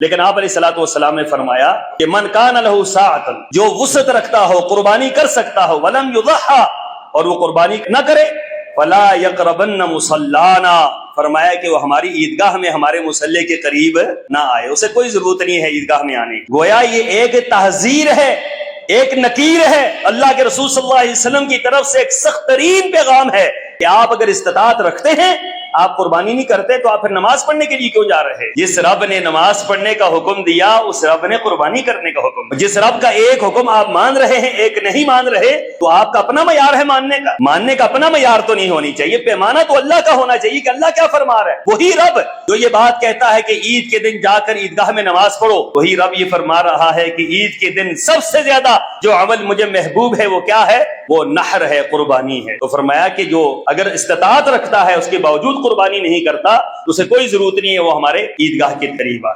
लेकिन आप अलैहिस्सलातु वस्सलाम ने फरमाया कि मन कान लहू साअतन, जो वुसअत रखता हो, कुर्बानी कर सकता हो, वलम युज़हा, और वो कुर्बानी न करे, फला यक़रबन्न मुसल्लाना, फरमाया कि वो हमारी ईदगाह में, हमारे मुसल्ले के करीब ना आए, उसे कोई जरूरत नहीं है ईदगाह में आने। गोया ये एक तहजीर है, एक नकीर है, अल्लाह के रसूल सल्लल्लाहु अलैहि वसल्लम की तरफ से एक सख्त तरीन पैगाम है कि आप अगर इस्तिताअत रखते हैं, आप कुर्बानी नहीं करते, तो आप फिर नमाज पढ़ने के लिए क्यों जा रहे हैं? जिस रब ने नमाज पढ़ने का हुक्म दिया, उस रब ने कुर्बानी करने का हुक्म, जिस रब का एक हुक्म आप मान रहे हैं, एक नहीं मान रहे, तो आपका अपना मयार है मानने का अपना मयार तो नहीं होनी चाहिए, पैमाना तो अल्लाह का होना चाहिए कि अल्लाह क्या फरमा रहा है। वही रब जो ये बात कहता है कि ईद के दिन जाकर ईदगाह में नमाज पढ़ो, वही रब ये फरमा रहा है कि ईद के दिन सबसे ज्यादा जो अमल मुझे महबूब है वो क्या है? वो नहर है, कुर्बानी है। तो फरमाया कि जो अगर इस्तिताअत रखता है, उसके बावजूद कुर्बानी नहीं करता, तो उसे कोई जरूरत नहीं है वो हमारे ईदगाह के करीब है।